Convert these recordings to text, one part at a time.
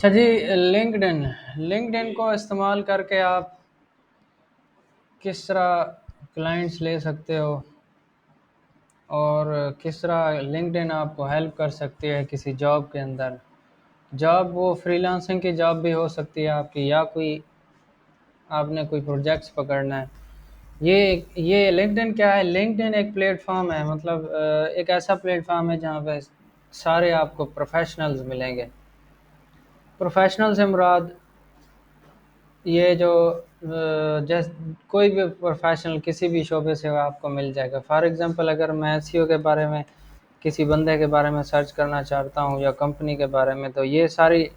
अच्छा जी। LinkedIn LinkedIn को इस्तेमाल करके आप किस तरह क्लाइंट्स ले सकते हो और किस तरह लिंक्डइन आपको हेल्प कर सकती है किसी जॉब के अंदर। जॉब वो फ्रीलांसिंग की जॉब भी हो सकती है आपकी, या कोई आपने कोई प्रोजेक्ट्स पकड़ना है। ये लिंक्डइन क्या है? लिंक्डइन एक प्लेटफॉर्म है, मतलब एक ऐसा प्लेटफॉर्म है जहाँ पे सारे आपको प्रोफेशनल्स मिलेंगे। प्रोफेशनल से मुराद ये जो जैस कोई भी प्रोफेशनल किसी भी शोबे से आपको मिल जाएगा। फॉर एग्जांपल, अगर मैं एसईओ के बारे में किसी बंदे के बारे में सर्च करना चाहता हूँ या कंपनी के बारे में, तो ये सारी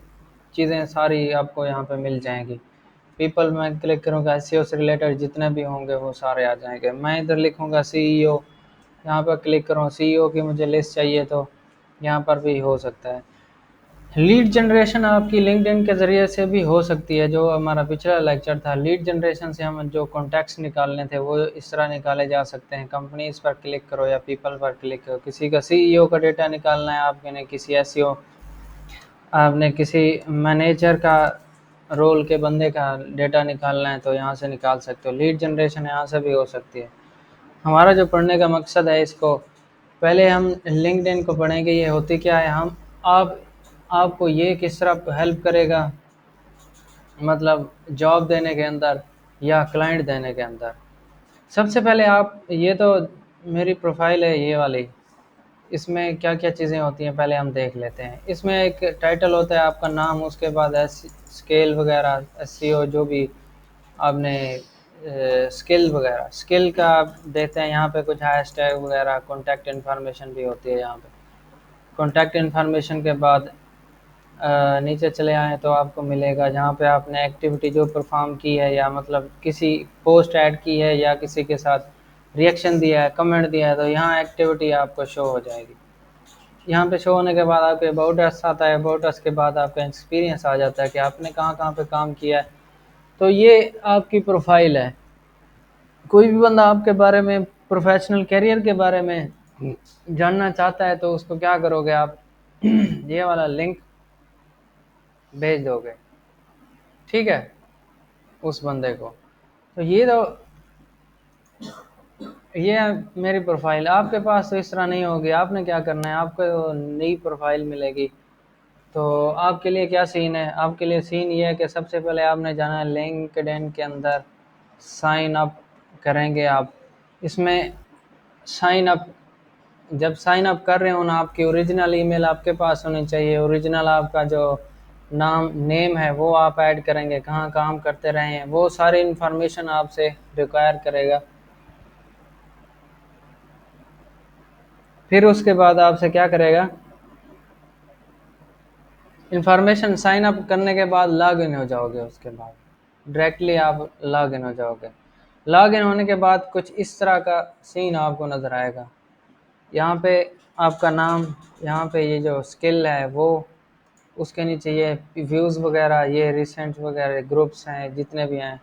चीज़ें सारी आपको यहाँ पे मिल जाएंगी। पीपल में क्लिक करूँगा, एसईओ से रिलेटेड जितने भी होंगे वो सारे आ जाएंगे। मैं इधर लिखूँगा सीईओ, यहाँ पर क्लिक करूँ, सीईओ की मुझे लिस्ट चाहिए तो यहाँ पर भी हो सकता है। लीड जनरेशन आपकी लिंक्डइन के ज़रिए से भी हो सकती है। जो हमारा पिछला लेक्चर था, लीड जनरेशन से हम जो कॉन्टैक्ट्स निकालने थे वो इस तरह निकाले जा सकते हैं। कंपनीज पर क्लिक करो या पीपल पर क्लिक करो, किसी का सीईओ का डेटा निकालना है आपने, किसी एसईओ आपने किसी मैनेजर का रोल के बंदे का डेटा निकालना है तो यहाँ से निकाल सकते हो। लीड जनरेशन यहाँ से भी हो सकती है। हमारा जो पढ़ने का मकसद है, इसको पहले हम लिंक्डइन को पढ़ेंगे। ये होती क्या है, हम आप आपको ये किस तरह हेल्प करेगा, मतलब जॉब देने के अंदर या क्लाइंट देने के अंदर। सबसे पहले आप ये तो मेरी प्रोफाइल है ये वाली, इसमें क्या क्या चीज़ें होती हैं पहले हम देख लेते हैं। इसमें एक टाइटल होता है आपका नाम, उसके बाद स्केल वगैरह, एसईओ जो भी आपने स्किल वगैरह, स्किल का आप देते हैं यहाँ पे कुछ हैशटैग वगैरह। कॉन्टैक्ट इन्फॉर्मेशन भी होती है यहाँ पे। कॉन्टैक्ट इन्फॉर्मेशन के बाद नीचे चले आएँ तो आपको मिलेगा जहाँ पे आपने एक्टिविटी जो परफॉर्म की है, या मतलब किसी पोस्ट ऐड की है या किसी के साथ रिएक्शन दिया है, कमेंट दिया है, तो यहाँ एक्टिविटी आपको शो हो जाएगी। यहाँ पे शो होने के बाद आपके अबाउट अस आता है। अबाउट अस के बाद आपका एक्सपीरियंस आ जाता है कि आपने कहाँ कहाँ पे काम किया है। तो ये आपकी प्रोफाइल है। कोई भी बंदा आपके बारे में, प्रोफेशनल करियर के बारे में जानना चाहता है तो उसको क्या करोगे आप, ये वाला लिंक भेज दोगे, ठीक है, उस बंदे को। तो ये मेरी प्रोफाइल। आपके पास तो इस तरह नहीं होगी। आपने क्या करना है, आपको नई प्रोफाइल मिलेगी। तो आपके लिए क्या सीन है, आपके लिए सीन ये है कि सबसे पहले आपने जाना है लिंक्डइन के अंदर, साइन अप करेंगे आप। इसमें साइन अप, जब साइन अप कर रहे हो ना, आपकी ओरिजिनल ईमेल आपके पास होनी चाहिए। ओरिजिनल आपका जो नेम है वो आप ऐड करेंगे, कहाँ काम करते रहे हैं, वो सारी इन्फॉर्मेशन आपसे रिक्वायर करेगा। फिर उसके बाद आपसे क्या करेगा, इन्फॉर्मेशन साइन अप करने के बाद लॉग इन हो जाओगे। उसके बाद डायरेक्टली आप लॉग इन हो जाओगे। लॉग इन होने के बाद कुछ इस तरह का सीन आपको नज़र आएगा। यहाँ पे आपका नाम, यहाँ पे ये जो स्किल है वो, उसके नीचे ये व्यूज़ वगैरह, ये रिसेंट वगैरह ग्रुप्स हैं जितने भी हैं,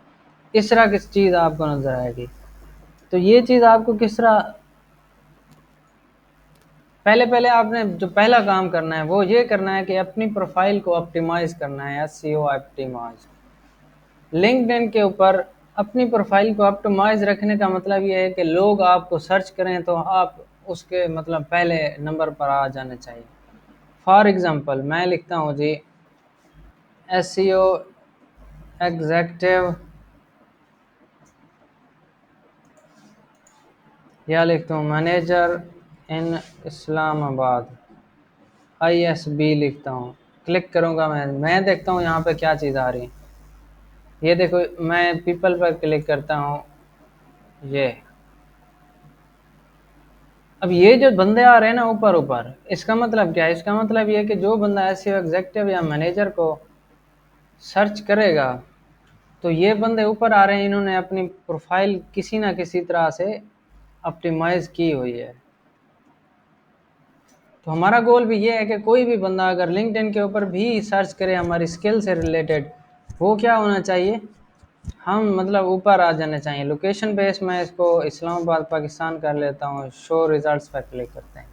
इस तरह की चीज़ आपको नज़र आएगी। तो ये चीज़ आपको किस तरह, पहले पहले आपने जो पहला काम करना है वो ये करना है कि अपनी प्रोफाइल को ऑप्टिमाइज़ करना है। एसईओ ऑप्टिमाइज लिंक्डइन के ऊपर अपनी प्रोफाइल को ऑप्टिमाइज रखने का मतलब ये है कि लोग आपको सर्च करें तो आप उसके मतलब पहले नंबर पर आ जाने चाहिए। फॉर एग्जांपल मैं लिखता हूँ जी एसईओ एग्जेक्टिव, या लिखता हूँ मैनेजर इन इस्लामाबाद, आईएसबी लिखता हूँ। क्लिक करूँगा, मैं देखता हूँ यहाँ पे क्या चीज़ आ रही है। ये देखो, मैं पीपल पर क्लिक करता हूँ। ये अब ये जो बंदे आ रहे हैं ना ऊपर ऊपर, इसका मतलब क्या है? इसका मतलब ये है कि जो बंदा एसईओ एग्जेक्टिव या मैनेजर को सर्च करेगा तो ये बंदे ऊपर आ रहे हैं, इन्होंने अपनी प्रोफाइल किसी ना किसी तरह से ऑप्टिमाइज की हुई है। तो हमारा गोल भी ये है कि कोई भी बंदा अगर लिंक्डइन के ऊपर भी सर्च करे हमारी स्किल से रिलेटेड, वो क्या होना चाहिए, हम मतलब ऊपर आ जाने चाहिए। लोकेशन बेस मैं इसको इस्लामाबाद पाकिस्तान कर लेता हूँ। शो रिजल्ट्स पर क्लिक करते हैं,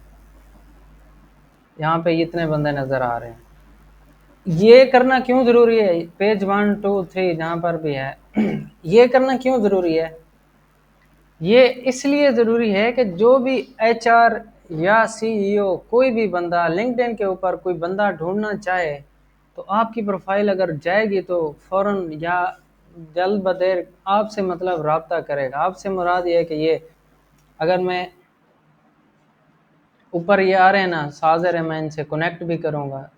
यहाँ पे इतने बंदे नज़र आ रहे हैं। ये करना क्यों ज़रूरी है, पेज 1 2 3 जहाँ पर भी है ये करना क्यों ज़रूरी है? ये इसलिए ज़रूरी है कि जो भी एचआर या सीईओ कोई भी बंदा लिंक्डइन के ऊपर कोई बंदा ढूंढना चाहे, तो आपकी प्रोफाइल अगर जाएगी तो फ़ौरन या जल्द बदेर आपसे मतलब रब्ता करेगा। आपसे मुराद ये है कि ये अगर मैं ऊपर ये आ रहे हैं ना साझर है, मैं इनसे कनेक्ट भी करूँगा।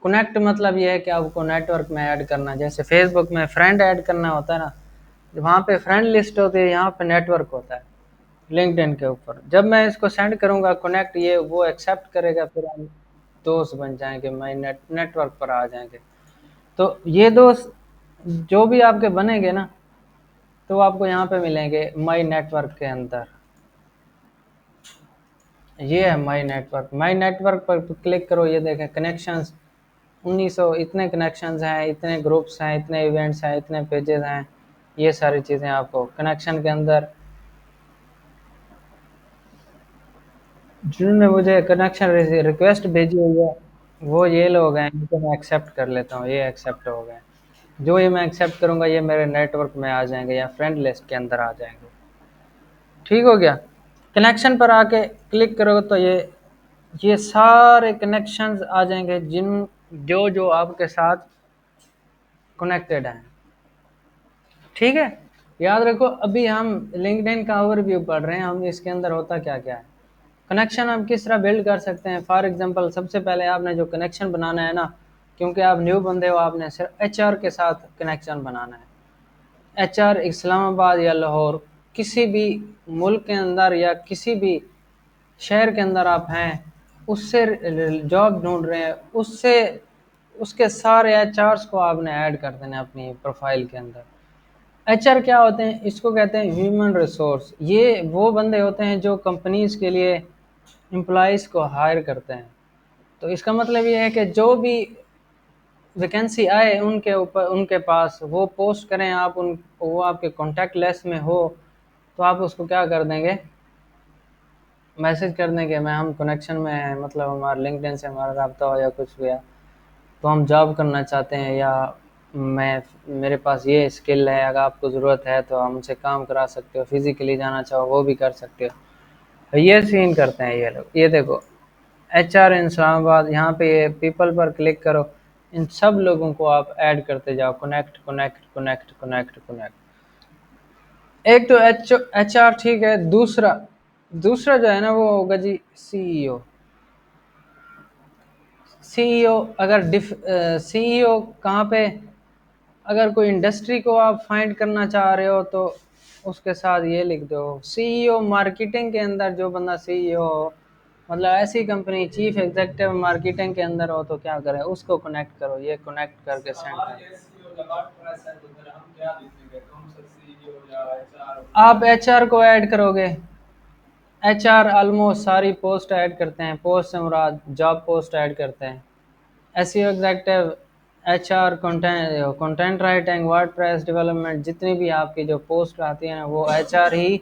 कनेक्ट मतलब ये है कि आपको नेटवर्क में ऐड करना, जैसे फेसबुक में फ्रेंड ऐड करना होता है ना, वहाँ पे फ्रेंड लिस्ट होती है, यहाँ पे नेटवर्क होता है लिंक्डइन के ऊपर। जब मैं इसको सेंड करूँगा कनेक्ट, ये वो एक्सेप्ट करेगा, फिर हम दोस्त बन जाएंगे, मैं नेटवर्क पर आ जाएंगे। तो ये दोस्त जो भी आपके बनेंगे ना, तो आपको यहाँ पे मिलेंगे माई नेटवर्क के अंदर। ये है माई नेटवर्क। माई नेटवर्क पर क्लिक करो, ये देखें कनेक्शंस 1900 इतने कनेक्शंस हैं, इतने ग्रुप्स हैं, इतने इवेंट्स हैं, इतने पेजेस हैं। ये सारी चीज़ें आपको कनेक्शन के अंदर, जिन्होंने मुझे कनेक्शन रिक्वेस्ट भेजी हुई है वो ये लोग हैं, इनको मैं एक्सेप्ट कर लेता हूँ, ये एक्सेप्ट हो गए। जो ये मैं एक्सेप्ट करूँगा ये मेरे नेटवर्क में आ जाएंगे या फ्रेंड लिस्ट के अंदर आ जाएंगे। ठीक हो गया। कनेक्शन पर आके क्लिक करोगे तो ये सारे कनेक्शंस आ जाएंगे जिन जो जो आपके साथ कनेक्टेड हैं। ठीक है, याद रखो अभी हम लिंक्डइन का ओवरव्यू पढ़ रहे हैं, हम इसके अंदर होता क्या क्या है, कनेक्शन हम किस तरह बिल्ड कर सकते हैं। फॉर एग्जांपल सबसे पहले आपने जो कनेक्शन बनाना है ना, क्योंकि आप न्यू बंदे हो, आपने सिर्फ एचआर के साथ कनेक्शन बनाना है। एचआर इस्लामाबाद या लाहौर, किसी भी मुल्क के अंदर या किसी भी शहर के अंदर आप हैं, उससे जॉब ढूंढ रहे हैं, उससे उसके सारे एचआर्स को आपने ऐड कर देना है अपनी प्रोफाइल के अंदर। एचआर क्या होते हैं, इसको कहते हैं ह्यूमन रिसोर्स। ये वो बंदे होते हैं जो कंपनीज के लिए एम्प्लॉयज़ को हायर करते हैं। तो इसका मतलब ये है कि जो भी वैकेंसी आए उनके ऊपर उनके पास वो पोस्ट करें, आप उन वो आपके कॉन्टैक्ट लिस्ट में हो, तो आप उसको क्या कर देंगे, मैसेज कर देंगे मैं हम कनेक्शन में हैं, मतलब हमारा लिंक्डइन से हमारा रब्ता हो या कुछ भी है, तो हम जॉब करना चाहते हैं, या मैं मेरे पास ये स्किल है, अगर आपको ज़रूरत है तो हमसे काम करा सकते हो, फिज़िकली जाना चाहो वो भी कर सकते हो। तो ये सीन करते हैं ये लोग। ये देखो एचआर इस्लामाबाद, यहाँ पे ये पीपल पर क्लिक करो, इन सब लोगों को आप ऐड करते जाओ, connect connect connect connect connect. एक तो एचआर ठीक है, दूसरा दूसरा जो है ना वो होगा जी सीईओ। सीईओ अगर सीईओ कहाँ पे, अगर कोई इंडस्ट्री को आप फाइंड करना चाह रहे हो तो उसके साथ ये लिख दो सीईओ मार्केटिंग के अंदर, जो बंदा सीईओ हो, मतलब ऐसी कंपनी चीफ एग्जीक्यूटिव मार्केटिंग के अंदर हो, तो क्या करें उसको कनेक्ट करो, ये कनेक्ट करके सेंड करो। आप एचआर को ऐड करोगे, एचआर ऑलमोस्ट सारी पोस्ट ऐड करते हैं, पोस्ट से मुराद जॉब पोस्ट ऐड करते हैं। SEO executive, HR, content content writing, WordPress development, जितनी भी आपकी जो पोस्ट आती है ना वो एचआर ही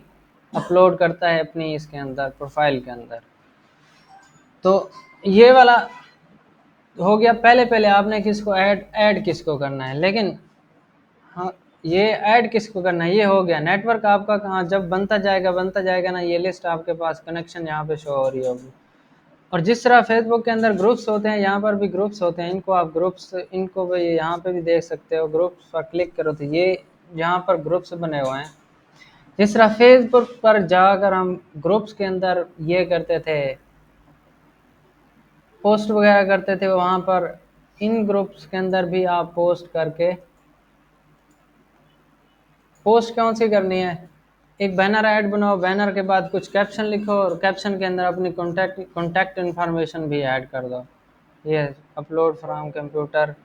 अपलोड करता है अपनी इसके अंदर प्रोफाइल के अंदर। तो ये वाला हो गया। पहले पहले आपने किसको ऐड ऐड किसको करना है, लेकिन हाँ ये ऐड किसको करना है ये हो गया। नेटवर्क आपका कहाँ जब बनता जाएगा ना, ये लिस्ट आपके पास कनेक्शन यहाँ पे शो हो रही होगी। और जिस तरह फेसबुक के अंदर ग्रुप्स होते हैं, यहाँ पर भी ग्रुप्स होते हैं, इनको आप ग्रुप्स इनको भी यहाँ पे भी देख सकते हो। ग्रुप्स पर क्लिक करो तो ये यहाँ पर ग्रुप्स बने हुए हैं। जिस तरह फेसबुक पर जाकर हम ग्रुप्स के अंदर ये करते थे, पोस्ट वगैरह करते थे, वहाँ पर इन ग्रुप्स के अंदर भी आप पोस्ट करके, पोस्ट कौन सी करनी है, एक बैनर ऐड बनाओ, बैनर के बाद कुछ कैप्शन लिखो और कैप्शन के अंदर अपनी कॉन्टैक्ट इन्फॉर्मेशन भी ऐड कर दो। ये upload from computer,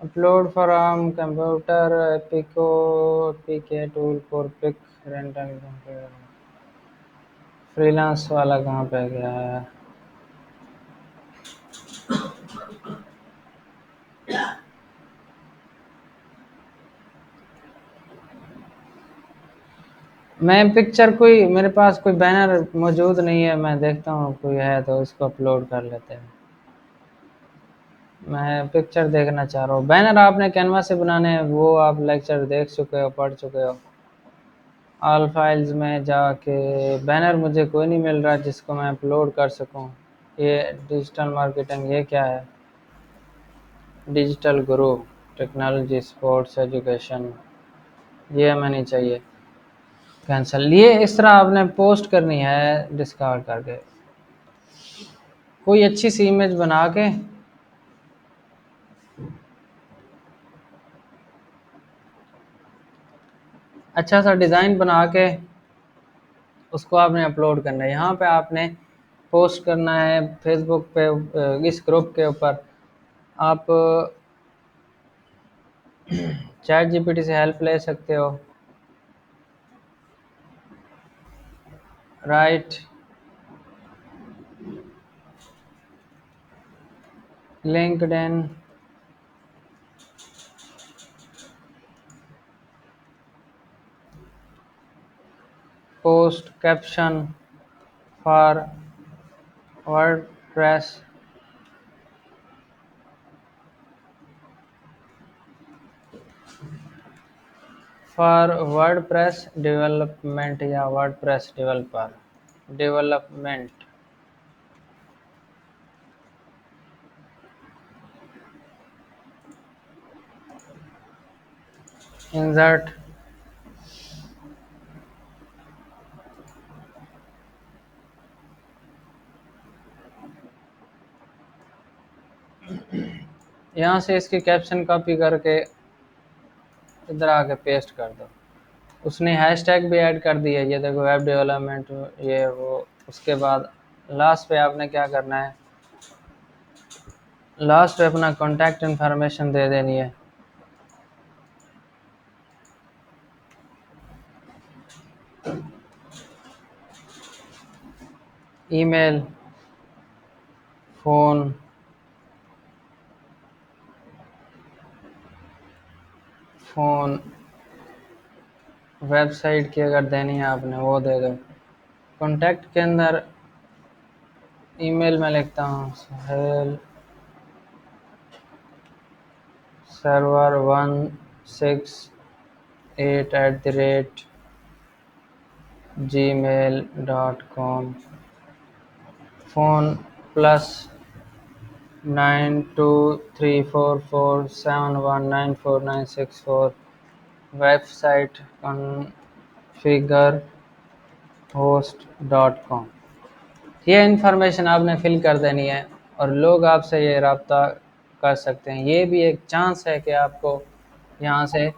upload from computer, एपिको APK tool for pick rental. Freelance वाला कहाँ पे गया है, मैं पिक्चर कोई मेरे पास कोई बैनर मौजूद नहीं है, मैं देखता हूँ कोई है तो उसको अपलोड कर लेते हैं। मैं पिक्चर देखना चाह रहा हूँ। बैनर आपने कैनवा से बनाने हैं, वो आप लेक्चर देख चुके हो, पढ़ चुके हो। ऑल फाइल्स में जाके बैनर मुझे कोई नहीं मिल रहा जिसको मैं अपलोड कर सकूँ। ये डिजिटल मार्केटिंग, ये क्या है? डिजिटल गुरु, टेक्नोलॉजी, स्पोर्ट्स, एजुकेशन, ये हमें नहीं चाहिए, कैंसिल। ये इस तरह आपने पोस्ट करनी है डिस्कार्ड करके, कोई अच्छी सी इमेज बना के, अच्छा सा डिज़ाइन बना के उसको आपने अपलोड करना है। यहाँ पे आपने पोस्ट करना है फेसबुक पे, इस ग्रुप के ऊपर। आप चैट जीपीटी से हेल्प ले सकते हो। Right LinkedIn post caption for WordPress, for WordPress development या वर्डप्रेस डेवलपर डेवलपमेंट। इंसर्ट यहाँ से इसकी कैप्शन कॉपी करके इधर आके पेस्ट कर दो। उसने हैशटैग भी ऐड कर दिया, ये देखो, वेब डेवलपमेंट, ये वो। उसके बाद लास्ट पे आपने क्या करना है, लास्ट पे अपना कॉन्टैक्ट इन्फॉर्मेशन दे देनी है। ईमेल, फ़ोन, फ़ोन, वेबसाइट की अगर देनी है आपने वो दे दो। कॉन्टैक्ट के अंदर ईमेल में लिखता हूँ Suhail server 168@gmail.com। Phone +923447194964। Website configure host.com। ये इन्फॉर्मेशन आपने फिल कर देनी है और लोग आपसे ये रब्ता कर सकते हैं। ये भी एक चांस है कि आपको यहाँ से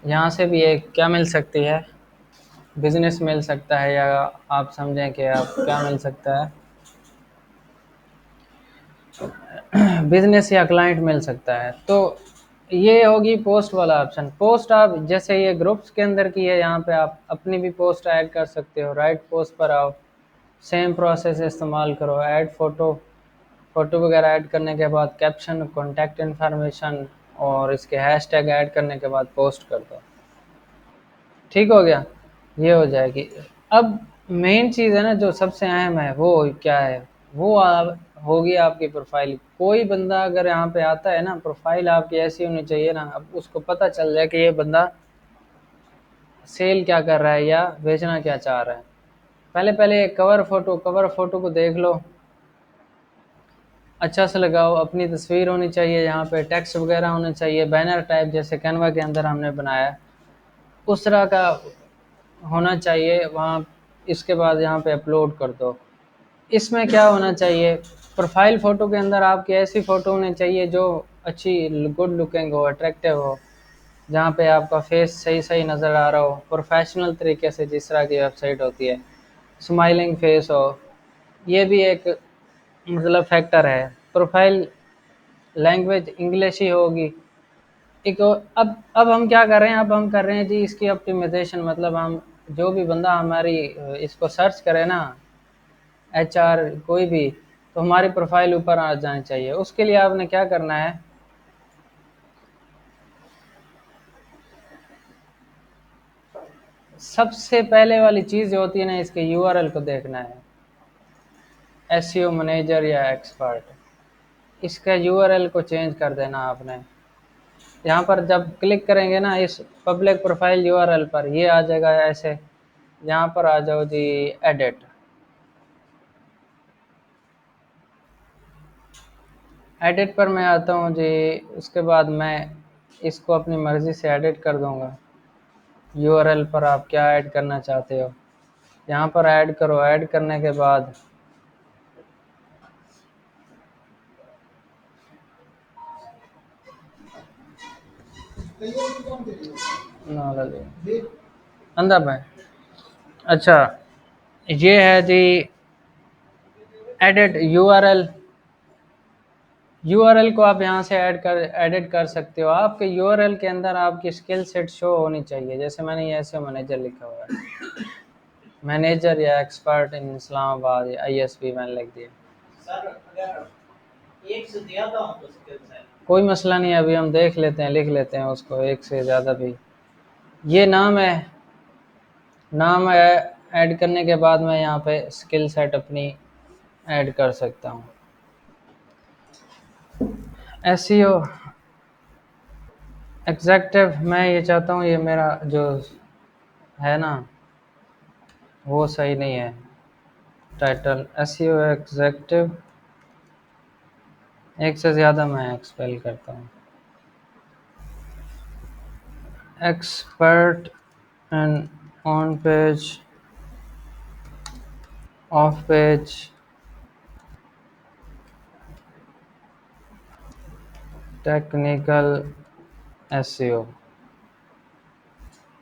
यहाँ से भी एक क्या मिल सकती है, बिजनेस मिल सकता है, या आप समझें कि आप क्या मिल सकता है, बिजनेस या क्लाइंट मिल सकता है। तो ये होगी पोस्ट वाला ऑप्शन। पोस्ट आप जैसे ये ग्रुप्स के अंदर की है, यहाँ पे आप अपनी भी पोस्ट ऐड कर सकते हो। राइट पोस्ट पर आओ, सेम प्रोसेस इस्तेमाल करो, ऐड फ़ोटो, फ़ोटो वगैरह ऐड करने के बाद कैप्शन, कॉन्टैक्ट इन्फॉर्मेशन और इसके हैशटैग ऐड करने के बाद पोस्ट कर दो। ठीक हो गया, ये हो जाएगी। अब मेन चीज़ है ना जो सबसे अहम है, वो क्या है, वो होगी आपकी प्रोफाइल। कोई बंदा अगर यहाँ पे आता है ना, प्रोफाइल आपकी ऐसी होनी चाहिए ना, अब उसको पता चल जाए कि ये बंदा सेल क्या कर रहा है या बेचना क्या चाह रहा है। पहले पहले कवर फोटो को देख लो, अच्छा सा लगाओ, अपनी तस्वीर होनी चाहिए, यहाँ पे टेक्स्ट वगैरह होने चाहिए, बैनर टाइप जैसे कैनवा के अंदर हमने बनाया है उस तरह का होना चाहिए वहाँ। इसके बाद यहाँ पे अपलोड कर दो। इसमें क्या होना चाहिए, प्रोफाइल फ़ोटो के अंदर आपकी ऐसी फ़ोटो होनी चाहिए जो अच्छी, गुड लुकिंग हो, अट्रैक्टिव हो, जहाँ पे आपका फेस सही सही नज़र आ रहा हो, प्रोफेशनल तरीके से, जिस तरह की वेबसाइट होती है, स्माइलिंग फेस हो। ये भी एक मतलब फैक्टर है। प्रोफाइल लैंग्वेज इंग्लिश ही होगी। एक अब हम क्या कर रहे हैं, अब हम कर रहे हैं जी इसकी ऑप्टिमाइजेशन, मतलब हम जो भी बंदा हमारी इसको सर्च करे ना, एचआर कोई भी, तो हमारी प्रोफाइल ऊपर आ जानी चाहिए। उसके लिए आपने क्या करना है, सबसे पहले वाली चीज़ जो होती है ना, इसके यूआरएल को देखना है। एसईओ मैनेजर या एक्सपर्ट, इसका यूआरएल को चेंज कर देना आपने। यहाँ पर जब क्लिक करेंगे ना इस पब्लिक प्रोफाइल यूआरएल पर, ये आ जाएगा ऐसे। यहाँ पर आ जाओ जी, एडिट। एडिट पर मैं आता हूँ जी। उसके बाद मैं इसको अपनी मर्ज़ी से एडिट कर दूँगा। यूआरएल पर आप क्या ऐड करना चाहते हो, यहाँ पर ऐड करो। ऐड करने के बाद अंदर में, अच्छा, ये है जी एडिट यूआरएल। यूआरएल को आप यहाँ से एडिट कर सकते हो। आपके यूआरएल के अंदर आपकी स्किल सेट शो होनी चाहिए। जैसे मैंने ये ऐसे मैनेजर लिखा हुआ है, मैनेजर या एक्सपर्ट इन इस्लामाबाद या आईएसपी मैंने लिख दिया। सर अगर एक से ज़्यादा हो तो स्किल सेट कोई मसला नहीं है, अभी हम देख लेते हैं, लिख लेते हैं उसको एक से ज़्यादा भी। ये नाम है, नाम ऐड करने के बाद मैं यहाँ पे स्किल सेट अपनी ऐड कर सकता हूँ। एसईओ एग्जेक्टिव, मैं ये चाहता हूँ ये मेरा जो है ना वो सही नहीं है। टाइटल एसईओ एग्जेक्टिव, एक से ज़्यादा मैं एक्सपेल करता हूँ। Expert and on page, of page, technical SEO.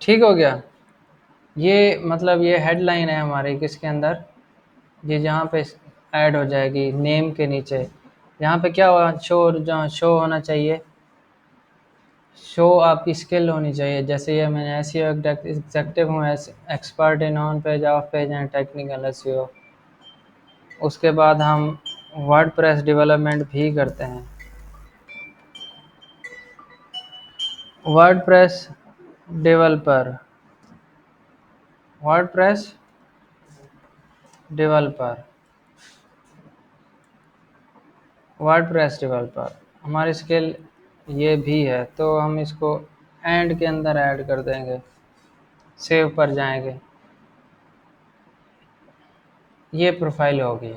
ठीक हो गया। ये मतलब ये हेडलाइन है हमारी किसके अंदर, ये जहाँ पे ऐड हो जाएगी नेम के नीचे। यहाँ पे क्या हुआ, शो, जहाँ शो होना चाहिए, शो आपकी स्किल होनी चाहिए। जैसे ये मैंने एसईओ एग्जेक्टिव हूँ, expert in on page, of page and technical SEO. उसके बाद हम वर्डप्रेस डेवलपमेंट भी करते हैं। WordPress developer, WordPress developer, WordPress developer हमारी स्किल ये भी है, तो हम इसको एंड के अंदर ऐड कर देंगे। सेव पर जाएंगे, ये प्रोफाइल होगी।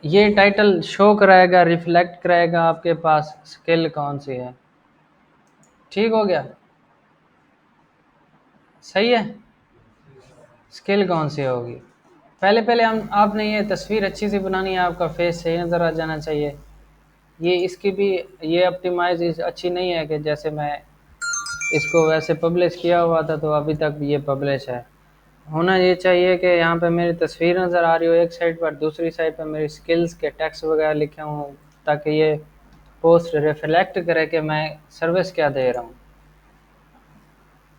ये टाइटल शो कराएगा, रिफ्लेक्ट कराएगा आपके पास स्किल कौन सी है। ठीक हो गया, सही है। स्किल कौन सी होगी, पहले पहले हम आपने ये तस्वीर अच्छी सी बनानी है, आपका फेस सही नज़र आ जाना चाहिए। ये इसकी भी ये ऑप्टिमाइज अच्छी नहीं है कि जैसे मैं इसको वैसे पब्लिश किया हुआ था तो अभी तक ये पब्लिश है। होना ये चाहिए कि यहाँ पे मेरी तस्वीर नज़र आ रही हो एक साइड पर, दूसरी साइड पर मेरी स्किल्स के टेक्स्ट वगैरह लिखे हों, ताकि ये पोस्ट रिफ्लेक्ट करे कि मैं सर्विस क्या दे रहा हूँ।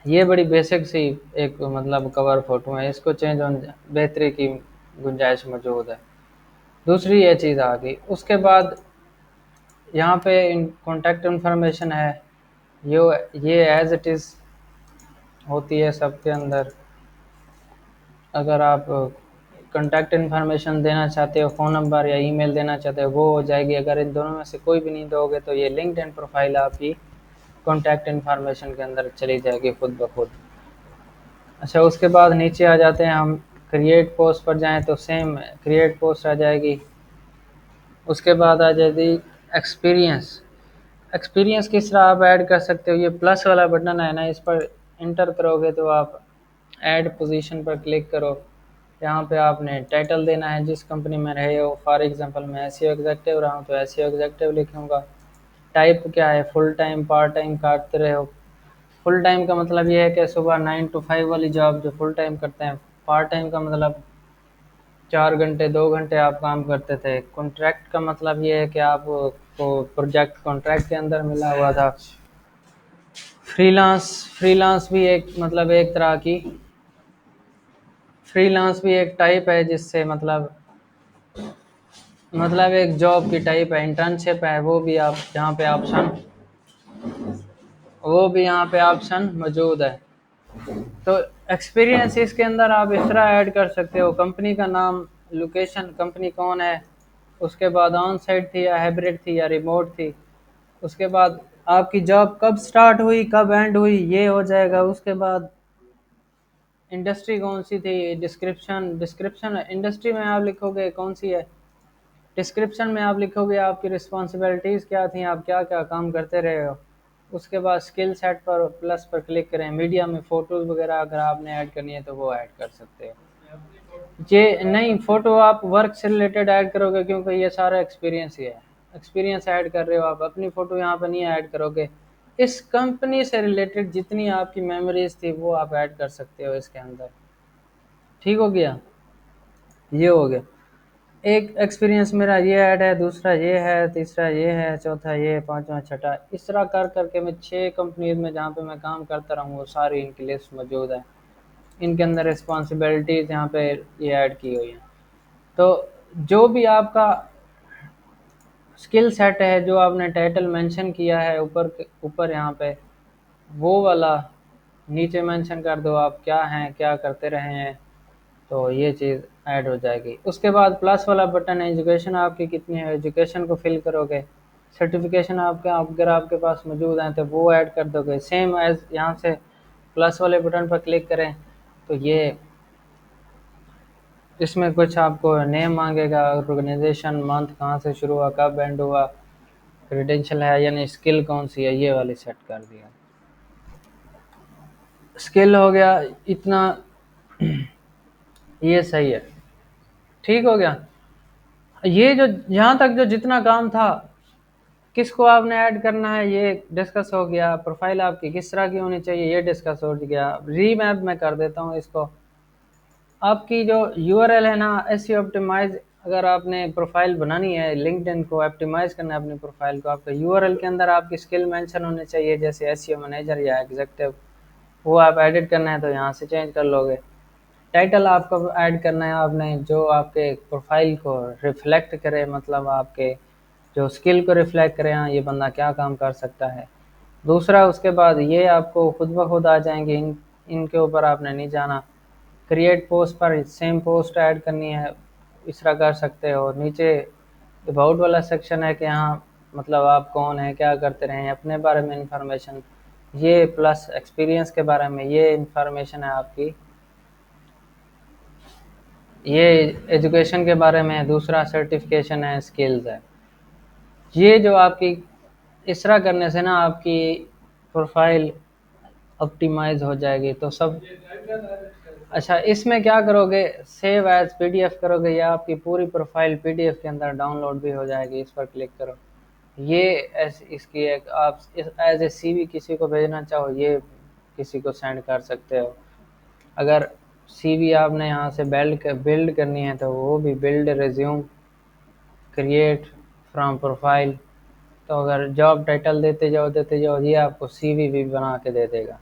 ये बड़ी बेसिक सी एक मतलब कवर फ़ोटो है, इसको चेंज होने बेहतरी की गुंजाइश मौजूद है। दूसरी ये चीज़ आ गई। उसके बाद यहाँ पे कॉन्टैक्ट इन्फॉर्मेशन है, ये एज इट इज़ होती है सबके अंदर। अगर आप कॉन्टैक्ट इन्फॉर्मेशन देना चाहते हो, फ़ोन नंबर या ईमेल देना चाहते हो, वो हो जाएगी। अगर इन दोनों में से कोई भी नहीं दोगे तो ये लिंक्डइन प्रोफाइल आपकी कॉन्टैक्ट इन्फॉर्मेशन के अंदर चली जाएगी खुद ब खुद। अच्छा, उसके बाद नीचे आ जाते हैं हम, क्रिएट पोस्ट पर जाएं तो सेम क्रिएट पोस्ट आ जाएगी। उसके बाद आ जाएगी एक्सपीरियंस। एक्सपीरियंस किस तरह आप ऐड कर सकते हो, ये प्लस वाला बटन है ना, इस पर इंटर करोगे तो आप ऐड पोजीशन पर क्लिक करो। यहाँ पे आपने टाइटल देना है जिस कंपनी में रहे हो। फॉर एग्जांपल मैं एसईओ एग्जेक्टिव रहा हूँ तो एसईओ एग्जेक्टिव लिखूँगा। टाइप क्या है, फुल टाइम पार्ट टाइम काटते रहे हो। फुल टाइम का मतलब ये है कि सुबह 9 to 5 वाली जॉब जो फुल टाइम करते हैं। पार्ट टाइम का मतलब 4 घंटे 2 घंटे आप काम करते थे। कॉन्ट्रैक्ट का मतलब ये है कि आपको प्रोजेक्ट कॉन्ट्रैक्ट के अंदर मिला हुआ था। फ्रीलांस, फ्रीलांस भी एक मतलब एक तरह की, फ्रीलांस भी एक टाइप है जिससे मतलब एक जॉब की टाइप है। इंटर्नशिप है, वो भी आप यहाँ पे ऑप्शन, वो भी यहाँ पे ऑप्शन मौजूद है। तो एक्सपीरियंस इसके अंदर आप इस तरह ऐड कर सकते हो, कंपनी का नाम, लोकेशन, कंपनी कौन है, उसके बाद ऑन साइट थी या हाइब्रिड थी या रिमोट थी, उसके बाद आपकी जॉब कब स्टार्ट हुई कब एंड हुई ये हो जाएगा, उसके बाद इंडस्ट्री कौन सी थी, डिस्क्रिप्शन, डिस्क्रिप्शन इंडस्ट्री में आप लिखोगे कौन सी है, डिस्क्रिप्शन में आप लिखोगे आपकी रिस्पॉन्सिबिलिटीज़ क्या थी, आप क्या क्या काम करते रहे हो। उसके बाद स्किल सेट पर प्लस पर क्लिक करें, मीडिया में फ़ोटोज़ वगैरह अगर आपने ऐड करनी है तो वो ऐड कर सकते हो। ये नहीं, फ़ोटो आप वर्क से रिलेटेड ऐड करोगे क्योंकि ये सारा एक्सपीरियंस ही है, एक्सपीरियंस ऐड कर रहे हो आप, अपनी फ़ोटो यहाँ पर नहीं ऐड करोगे। इस कंपनी से रिलेटेड जितनी आपकी मेमोरीज थी वो आप ऐड कर सकते हो इसके अंदर। ठीक हो गया, ये हो गया एक एक्सपीरियंस मेरा, ये ऐड है, दूसरा ये है, तीसरा ये है, चौथा ये, पांचवा, छठा, इस तरह कर करके मैं 6 कंपनीज में जहाँ पे मैं काम करता रहा हूँ वो सारी इनकी लिस्ट मौजूद है, इनके अंदर रिस्पॉन्सिबिलिटीज़ यहाँ पे ये ऐड की हुई हैं। तो जो भी आपका स्किल सेट है, जो आपने टाइटल मेंशन किया है ऊपर ऊपर यहाँ पे, वो वाला नीचे मेंशन कर दो आप क्या हैं, क्या करते रहे हैं, तो ये चीज़ ऐड हो जाएगी। उसके बाद प्लस वाला बटन है, एजुकेशन आपकी कितनी है, एजुकेशन को फिल करोगे, सर्टिफिकेशन आपके अगर आपके पास मौजूद हैं तो वो ऐड कर दोगे, सेम एज यहाँ से प्लस वाले बटन पर क्लिक करें तो ये इसमें कुछ आपको नेम मांगेगा, ऑर्गेनाइजेशन, मंथ कहाँ से शुरू हुआ कब एंड हुआ, क्रेडेंशियल है यानी स्किल कौन सी है ये वाली सेट कर दिया। स्किल हो गया इतना, ये सही है, ठीक हो गया। ये जो यहाँ तक जो जितना काम था, किसको आपने ऐड करना है ये डिस्कस हो गया, प्रोफाइल आपकी किस तरह की होनी चाहिए ये डिस्कस हो गया। रीमैप मैं कर देता हूँ इसको, आपकी जो यूआरएल है ना, एसईओ ऑप्टिमाइज, अगर आपने प्रोफाइल बनानी है, लिंक्डइन को ऑप्टिमाइज करना है अपनी प्रोफाइल को, आपका यूआरएल के अंदर आपकी स्किल मेंशन होने चाहिए, जैसे एसईओ मैनेजर या एग्जीक्यूटिव, वो आप एडिट करना है तो यहाँ से चेंज कर लोगे। टाइटल आपको ऐड करना है आपने जो आपके प्रोफाइल को रिफ्लेक्ट करे, मतलब आपके जो स्किल को रिफ्लेक्ट करे, हाँ ये बंदा क्या काम कर सकता है। दूसरा उसके बाद ये आपको खुद ब खुद आ जाएंगे, इनके ऊपर आपने नहीं जाना। क्रिएट पोस्ट पर सेम पोस्ट ऐड करनी है, इस तरह कर सकते हो। नीचे अबाउट वाला सेक्शन है कि हाँ मतलब आप कौन है, क्या करते रहे हैं, अपने बारे में इंफॉर्मेशन, ये प्लस एक्सपीरियंस के बारे में ये इंफॉर्मेशन है आपकी, ये एजुकेशन के बारे में है, दूसरा सर्टिफिकेशन है, स्किल्स है। ये जो आपकी इस तरह करने से ना आपकी प्रोफाइल ऑप्टिमाइज हो जाएगी तो सब। अच्छा इसमें क्या करोगे, सेव एज पीडीएफ करोगे या आपकी पूरी प्रोफाइल पीडीएफ के अंदर डाउनलोड भी हो जाएगी, इस पर क्लिक करो। ये इसकी एक आप एज ए सीवी किसी को भेजना चाहो ये किसी को सेंड कर सकते हो। अगर सीवी आपने यहाँ से बिल्ड करनी है तो वो भी build resume, create from profile, तो अगर जॉब टाइटल देते जाओ ये आपको सीवी भी बना के दे देगा।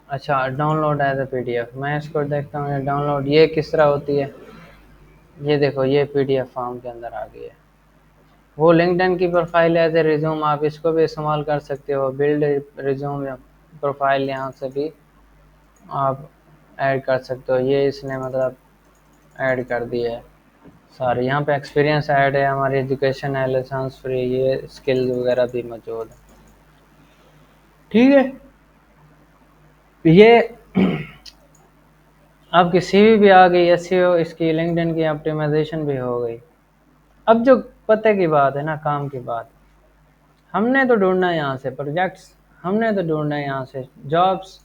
अच्छा डाउनलोड एज ए पीडीएफ, मैं इसको देखता हूँ डाउनलोड ये किस तरह होती है। ये देखो ये पीडीएफ फॉर्म के अंदर आ गई है। वो लिंक्डइन की प्रोफाइल एज ए रिज्यूम, आप इसको भी इस्तेमाल कर सकते हो, बिल्ड रिज्यूम या प्रोफाइल यहाँ से भी आप ऐड कर सकते हो। ये इसने मतलब ऐड कर दिया है सारे, यहाँ पे एक्सपीरियंस ऐड है, हमारी एजुकेशन है, लाइसेंस फ्री, ये स्किल्स वगैरह भी मौजूद है। ठीक है, ये आपकी सीवी भी आ गई, एसईओ इसकी, लिंक्डइन की ऑप्टिमाइजेशन भी हो गई। अब जो पते की बात है ना, काम की बात, हमने तो ढूंढना है यहाँ से प्रोजेक्ट्स, हमने तो ढूंढना है यहाँ से जॉब्स।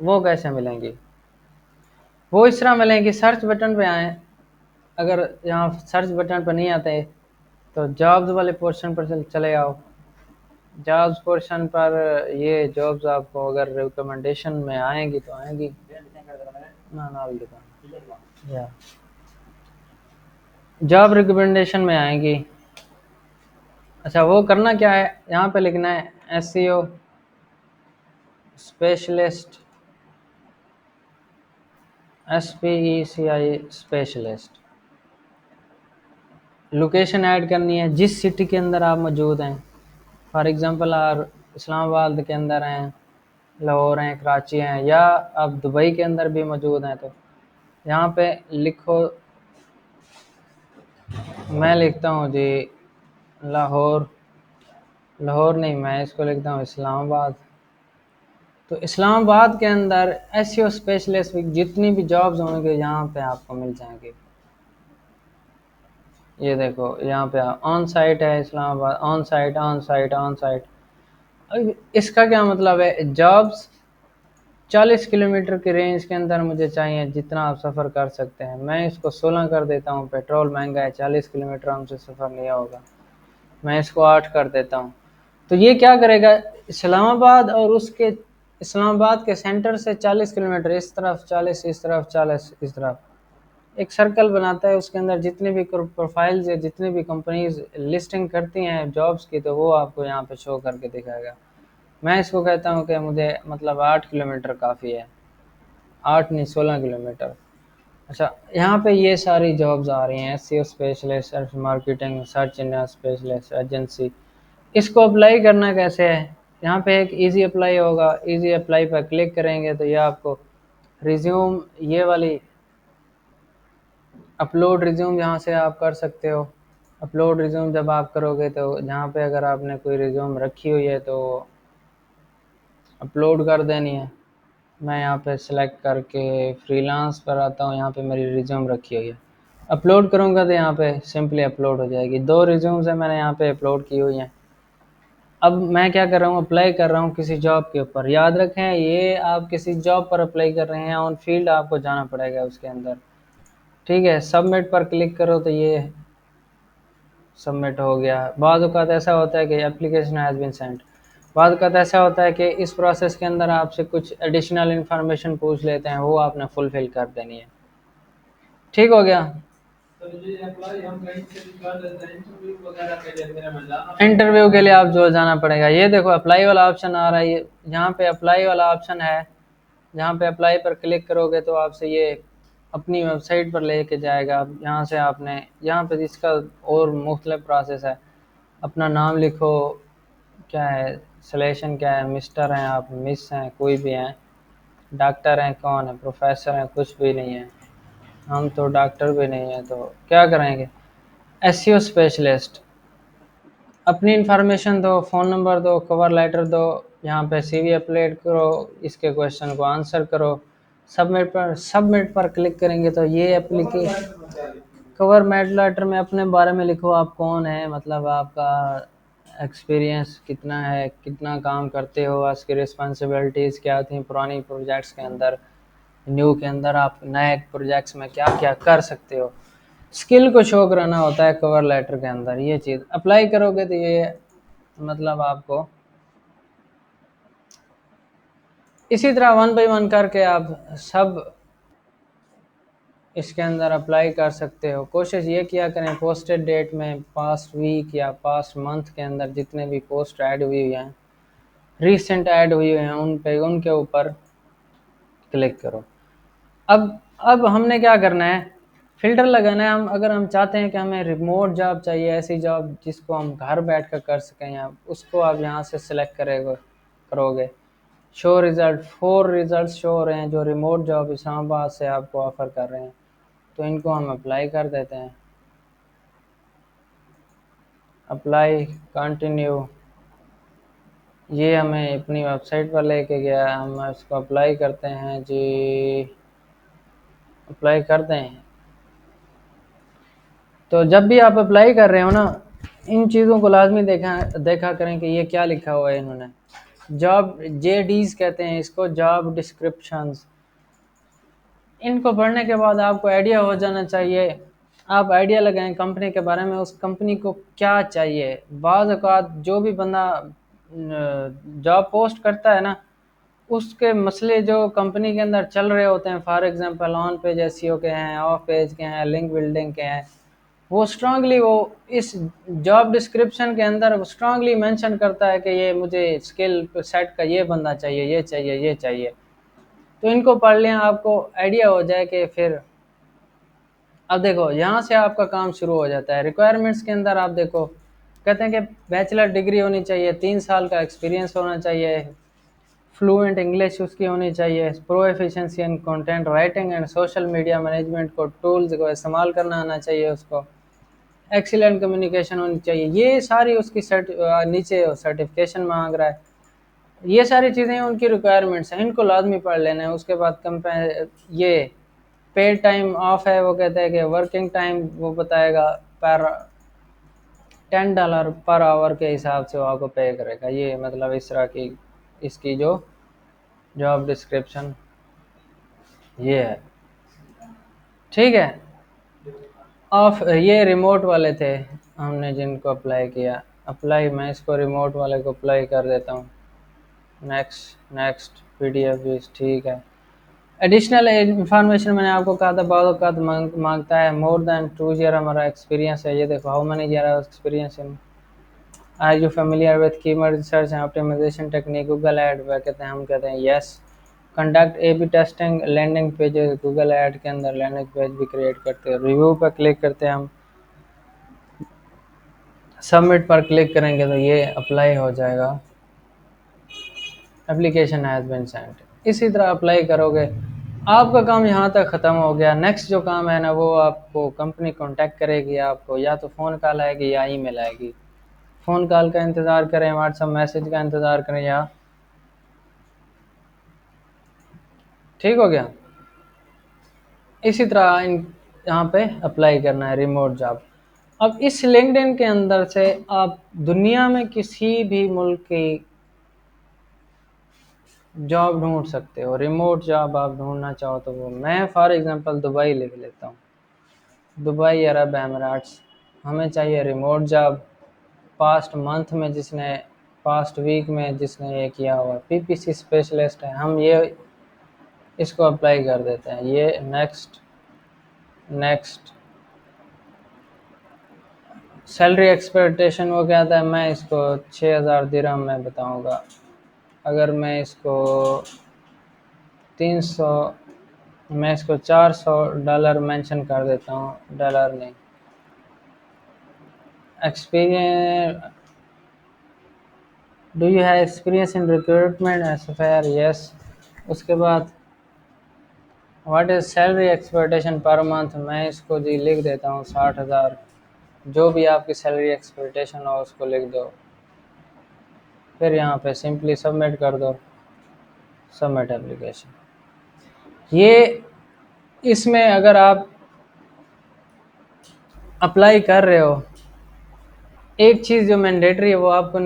वो कैसे मिलेंगी, वो इस तरह मिलेंगी, सर्च बटन पे आए, अगर यहाँ सर्च बटन पर नहीं आते तो जॉब्स वाले पोर्शन पर चले आओ। जॉब्स पोर्शन पर ये जॉब्स आपको अगर रिकमेंडेशन में आएंगी तो आएंगी ना, ना या जॉब रिकमेंडेशन में आएंगी। अच्छा वो करना क्या है, यहाँ पे लिखना है SEO specialist, SPECI specialist. Location add करनी है जिस सिटी के अंदर आप मौजूद हैं, फॉर एग्जांपल आर इस्लामाबाद के अंदर हैं, लाहौर हैं, कराची हैं, या आप दुबई के अंदर भी मौजूद हैं, तो यहाँ पे लिखो, मैं लिखता हूँ जी लाहौर, लाहौर नहीं, मैं इसको लिखता हूँ इस्लामाबाद। तो इस्लामाबाद के अंदर एसईओ स्पेशलिस्ट जितनी भी जॉब्स होंगे यहाँ पे आपको मिल जाएंगे। ये देखो यहाँ पे ऑन साइट है Islamabad, on site on site on site. अब इसका क्या मतलब है, जॉब्स 40 किलोमीटर की रेंज के अंदर मुझे चाहिए, जितना आप सफ़र कर सकते हैं। मैं इसको 16 कर देता हूँ, पेट्रोल महंगा है, 40 किलोमीटर हमसे सफ़र नहीं होगा, मैं इसको 8 कर देता हूँ। तो ये क्या करेगा, इस्लामाबाद और उसके इस्लामाबाद के सेंटर से 40 किलोमीटर इस तरफ, 40 इस तरफ, 40 इस तरफ, एक सर्कल बनाता है। उसके अंदर जितने भी प्रोफाइल्स या जितनी भी कंपनीज लिस्टिंग करती हैं जॉब्स की, तो वो आपको यहाँ पे शो करके दिखाएगा। मैं इसको कहता हूँ कि मुझे मतलब 8 किलोमीटर काफ़ी है, 8 नहीं 16 किलोमीटर। अच्छा, यहाँ पे ये सारी जॉब्स आ रही हैं, SEO specialist, search marketing, search India specialist, agency. इसको अप्लाई करना कैसे है, यहाँ पे एक इजी अप्लाई होगा, इजी अप्लाई पर क्लिक करेंगे तो ये आपको रिज्यूम, ये वाली अपलोड रिज्यूम यहाँ से आप कर सकते हो। अपलोड रिज्यूम जब आप करोगे तो यहाँ पे अगर आपने कोई रिज्यूम रखी हुई है तो अपलोड कर देनी है। मैं यहाँ पे सिलेक्ट करके फ्रीलांस पर आता हूँ, यहाँ पे मेरी रिज्यूम रखी हुई है, अपलोड करूँगा तो यहाँ पे सिंपली अपलोड हो जाएगी। 2 रिज्यूम्स है मैंने यहाँ पे अपलोड की हुई हैं। अब मैं क्या कर रहा हूँ, अप्लाई कर रहा हूँ किसी जॉब के ऊपर। याद रखें, ये आप किसी जॉब पर अप्लाई कर रहे हैं, ऑन फील्ड आपको जाना पड़ेगा उसके अंदर, ठीक है। सबमिट पर क्लिक करो तो ये सबमिट हो गया। बाद औक़ात ऐसा होता है कि एप्लीकेशन हैज़ बीन सेंट। बाद औक़ात ऐसा होता है कि इस प्रोसेस के अंदर आपसे कुछ एडिशनल इन्फॉर्मेशन पूछ लेते हैं, वो आपने फुलफ़िल कर देनी है। ठीक हो गया। इंटरव्यू के लिए आप जो जाना पड़ेगा, ये देखो अप्लाई वाला ऑप्शन आ रहा है, ये यहाँ पे अप्लाई वाला ऑप्शन है। जहाँ पे अप्लाई पर क्लिक करोगे तो आपसे ये अपनी वेबसाइट पर लेके जाएगा। अब यहाँ से आपने, यहाँ पे इसका और मुख्तलिफ प्रोसेस है। अपना नाम लिखो, क्या है सिलेक्शन, क्या है, मिस्टर हैं आप, मिस हैं, कोई भी हैं, डॉक्टर हैं, कौन है, प्रोफेसर हैं, कुछ भी नहीं है, हम तो डॉक्टर भी नहीं है। तो क्या करेंगे, एसईओ स्पेशलिस्ट, अपनी इंफॉर्मेशन दो, फ़ोन नंबर दो, कवर लेटर दो, यहाँ पे सीवी अपलोड करो, इसके क्वेश्चन को आंसर करो, सबमिट पर क्लिक करेंगे तो ये एप्लीकेशन, कवर लेटर में अपने बारे में लिखो, आप कौन है, मतलब आपका एक्सपीरियंस कितना है, कितना काम करते हो, आपकी रिस्पॉन्सिबिलिटीज़ क्या थी पुरानी प्रोजेक्ट्स के अंदर, न्यू के अंदर आप नए प्रोजेक्ट्स में क्या क्या कर सकते हो। स्किल को शो कराना होता है कवर लेटर के अंदर। ये चीज़ अप्लाई करोगे तो ये मतलब आपको इसी तरह 1 बाय 1 करके आप सब इसके अंदर अप्लाई कर सकते हो। कोशिश ये किया करें पोस्टेड डेट में, पास्ट वीक या पास्ट मंथ के अंदर जितने भी पोस्ट ऐड हुई हुई हैं, रिसेंट ऐड हुई हुई हैं, उनके ऊपर क्लिक करो। अब हमने क्या करना है, फ़िल्टर लगाना है। हम अगर हम चाहते हैं कि हमें रिमोट जॉब चाहिए, ऐसी जॉब जिसको हम घर बैठ कर सकें, या उसको आप यहाँ से सिलेक्ट करोगे। शो रिज़ल्ट, 4 रिज़ल्ट शो हो रहे हैं जो रिमोट जॉब इस्लामाबाद से आपको ऑफ़र कर रहे हैं, तो इनको हम अप्लाई कर देते हैं। अप्लाई, कंटिन्यू, ये हमें अपनी वेबसाइट पर लेके गया, हम इसको अप्लाई करते हैं जी, अप्लाई करते हैं। तो जब भी आप अप्लाई कर रहे हो ना, इन चीज़ों को लाजमी देखा करें कि ये क्या लिखा हुआ है इन्होंने। जॉब जेडीज कहते हैं इसको, जॉब डिस्क्रिप्शंस। इनको पढ़ने के बाद आपको आइडिया हो जाना चाहिए, आप आइडिया लगाएं कंपनी के बारे में, उस कंपनी को क्या चाहिए। बाज़ औक़ात जो भी बंदा जॉब पोस्ट करता है ना, उसके मसले जो कंपनी के अंदर चल रहे होते हैं, for example on page SEO के हैं, ऑफ पेज के हैं, लिंक बिल्डिंग के हैं, वो स्ट्रांगली वो इस जॉब डिस्क्रिप्शन के अंदर स्ट्रांगली मेंशन करता है कि ये मुझे स्किल सेट का ये बंदा चाहिए, ये चाहिए, ये चाहिए। तो इनको पढ़ लें, आपको आइडिया हो जाए कि फिर अब देखो यहाँ से आपका काम शुरू हो जाता है। रिक्वायरमेंट्स के अंदर आप देखो कहते हैं कि बैचलर डिग्री होनी चाहिए, 3 साल का एक्सपीरियंस होना चाहिए, फ्लुएंट इंग्लिश उसकी होनी चाहिए, pro efficiency in content writing and social media management को टूल्स को इस्तेमाल करना आना चाहिए उसको, एक्सीलेंट कम्युनिकेशन होनी चाहिए। ये सारी उसकी नीचे सर्टिफिकेशन मांग रहा है। ये सारी चीज़ें उनकी रिक्वायरमेंट्स हैं, इनको लाजमी पढ़ लेना है। उसके बाद ये पेड टाइम ऑफ है, वो कहते हैं कि वर्किंग टाइम वो बताएगा पर $10 पर आवर के हिसाब से वो आपको पे करेगा। ये मतलब इस तरह की इसकी जो जॉब डिस्क्रिप्शन ये है, ठीक है। ऑफ ये रिमोट वाले थे हमने जिनको अप्लाई किया। अप्लाई मैं इसको रिमोट वाले को अप्लाई कर देता हूँ। नेक्स्ट नेक्स्ट PDF भी ठीक है। एडिशनल इंफॉर्मेशन मैंने आपको कहा था बहुत औकात मांगता है, मोर देन 2 ईयर हमारा एक्सपीरियंस है। ये देखो, how many year experience in, are you familiar with keyword research and optimization technique, Google ad वह कहते हैं, हम कहते हैं yes. Conduct A/B testing landing pages, Google ad के अंदर लैंडिंग पेज भी क्रिएट करते हैं। रिव्यू पर क्लिक करते हैं हम, सबमिट पर क्लिक करेंगे तो ये अप्लाई हो जाएगा। Application has been sent. इसी तरह अप्लाई करोगे, आपका काम यहाँ तक ख़त्म हो गया। नेक्स्ट जो काम है ना, वो आपको कंपनी कांटेक्ट करेगी, आपको या तो फ़ोन कॉल आएगी या ईमेल आएगी। फ़ोन कॉल का इंतज़ार करें, व्हाट्सएप मैसेज का इंतज़ार करें, या ठीक हो गया। इसी तरह यहाँ पे अप्लाई करना है रिमोट जॉब। अब इस लिंक्डइन के अंदर से आप दुनिया में किसी भी मुल्क की जॉब ढूंढ सकते हो। रिमोट जॉब आप ढूंढना चाहो तो वो, मैं फॉर एग्जांपल दुबई लिख लेता हूँ, दुबई अरब अमीराट्स, हमें चाहिए रिमोट जॉब। पास्ट मंथ में जिसने, पास्ट वीक में जिसने ये किया हुआ PPC स्पेशलिस्ट है, हम ये इसको अप्लाई कर देते हैं। ये नेक्स्ट नेक्स्ट। सैलरी एक्सपेक्टेशन वो कहता है, मैं इसको 6000 दिरहम में बताऊंगा। अगर मैं इसको 300, मैं इसको $400 मेंशन कर देता हूँ, डॉलर नहीं। Experience, do you have experience in recruitment sphere, yes. उसके बाद what is salary expectation per month, मैं इसको जी लिख देता हूँ 60,000। जो भी आपकी सैलरी एक्सपेक्टेशन हो उसको लिख दो, फिर यहाँ पे सिंपली सबमिट कर दो, सबमिट एप्लीकेशन। ये इसमें अगर आप अप्लाई कर रहे हो, एक चीज़ जो मैंडेटरी है वो आपको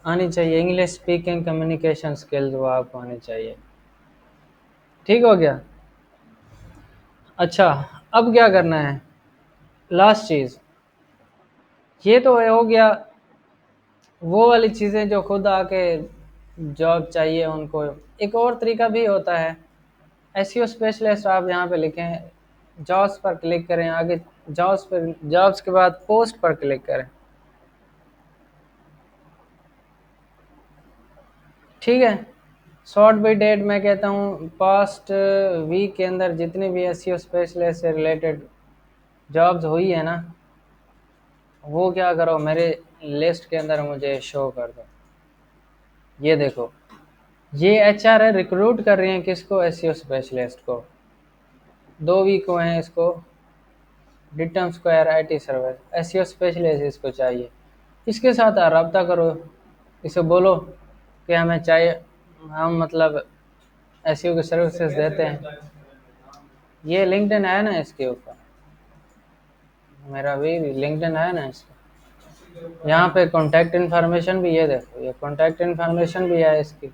आनी चाहिए, इंग्लिश स्पीकिंग कम्युनिकेशन स्किल्स वो आपको आनी चाहिए। ठीक हो गया। अच्छा, अब क्या करना है, लास्ट चीज़, ये तो हो गया वो वाली चीज़ें जो खुद आके जॉब चाहिए उनको। एक और तरीका भी होता है, एसईओ स्पेशलिस्ट आप यहाँ पे लिखें, जॉब्स पर क्लिक करें, आगे जॉब्स पर, जॉब्स के बाद पोस्ट पर क्लिक करें, ठीक है। शॉर्ट बाई डेट मैं कहता हूँ पास्ट वीक के अंदर जितनी भी एसईओ स्पेशलिस्ट से रिलेटेड जॉब्स हुई है ना, वो क्या करो मेरे लिस्ट के अंदर मुझे शो कर दो। ये देखो, ये HR है, रिक्रूट कर रही हैं किसको, एसईओ स्पेशलिस्ट को। 2 वीक हुए हैं इसको, डिटम square IT service, SEO specialist इसको चाहिए। इसके साथ रब्ता करो, इसे बोलो कि हमें चाहिए, हम मतलब एसईओ की सर्विसेज देते हैं। ये लिंक्डइन है ना इसके ऊपर, मेरा भी लिंक्डइन है ना इसका, यहाँ पे कॉन्टैक्ट इन्फॉर्मेशन भी, ये देखो ये कॉन्टैक्ट इन्फॉर्मेशन भी है इसकी।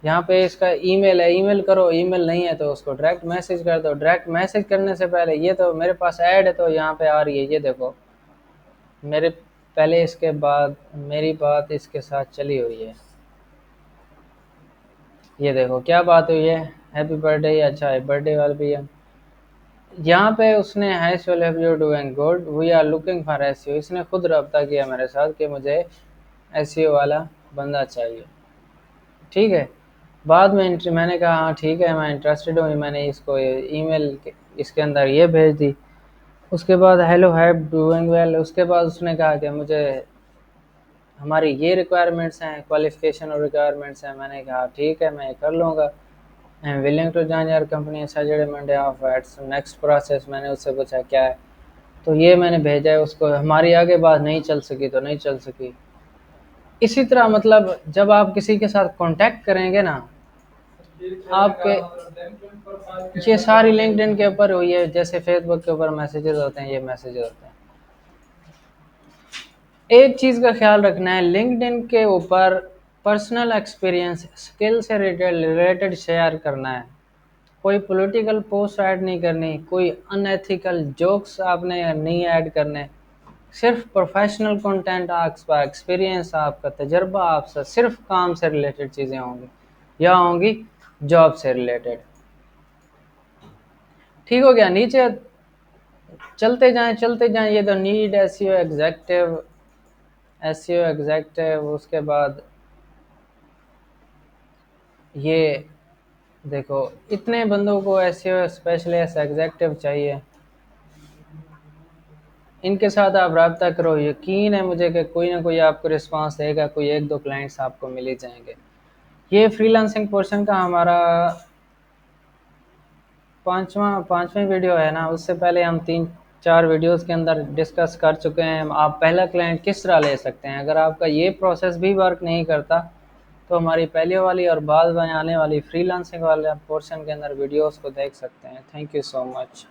यहाँ पे इसका ईमेल है, ईमेल करो, ईमेल नहीं है तो उसको डायरेक्ट मैसेज कर दो। डायरेक्ट मैसेज करने से पहले ये तो मेरे पास ऐड है तो यहाँ पे आ रही है, ये देखो मेरे पहले इसके बाद मेरी बात इसके साथ चली हुई है। ये देखो क्या बात हुई है, हैप्पी बर्थडे, अच्छा है बर्थडे वाला भी है। यहाँ पे उसने hash well have you doing good, we are looking for SEO, इसने खुद रब्ता किया मेरे साथ कि मुझे एसईओ वाला बंदा चाहिए, ठीक है। बाद में मैंने कहा हाँ ठीक है मैं इंटरेस्टेड हूँ, मैंने इसको ईमेल इसके अंदर ये भेज दी। उसके बाद हेलो हैव डूइंग वेल, उसके बाद उसने कहा कि मुझे हमारी ये रिक्वायरमेंट्स हैं, क्वालिफ़िकेशन और रिक्वायरमेंट्स हैं। मैंने कहा ठीक है, मैं ये कर लूँगा। I am willing to join your company Saturday Monday off it's next process. मैंने उससे पूछा क्या है, तो ये मैंने भेजा है उसको। हमारी आगे बात नहीं चल सकी तो नहीं चल सकी। इसी तरह मतलब जब आप किसी के साथ कांटेक्ट करेंगे ना, आपके ये सारी लिंक्डइन के ऊपर हुई है, जैसे फेसबुक के ऊपर मैसेजेस होते हैं, ये मैसेजेस होते हैं। एक चीज़ का ख्याल रखना है, लिंक्डइन के ऊपर पर्सनल एक्सपीरियंस स्किल से रिलेटेड शेयर करना है। कोई पॉलिटिकल पोस्ट ऐड नहीं करनी, कोई अनएथिकल जोक्स आपने नहीं ऐड करने। सिर्फ प्रोफेशनल कंटेंट, आपका एक्सपीरियंस, आपका तजर्बा, आपसे सिर्फ काम से रिलेटेड चीज़ें होंगी या होंगी जॉब से रिलेटेड। ठीक हो गया। नीचे चलते जाएं चलते जाएं। ये the need SEO executive, SEO executive, उसके बाद ये देखो इतने बंदों को एसईओ स्पेशलिस्ट एग्जेक्टिव चाहिए। इनके साथ आप रब्ता करो, यकीन है मुझे कि कोई ना कोई आपको रिस्पांस देगा, कोई एक दो क्लाइंट्स आपको मिल ही जाएंगे। ये फ्रीलांसिंग पोर्शन का हमारा पांचवा वीडियो है ना। उससे पहले हम 3-4 वीडियोस के अंदर डिस्कस कर चुके हैं आप पहला क्लाइंट किस तरह ले सकते हैं। अगर आपका ये प्रोसेस भी वर्क नहीं करता तो हमारी पहले वाली और बाद में आने वाली फ्रीलांसिंग वाले पोर्शन के अंदर वीडियोस को देख सकते हैं। Thank you so much.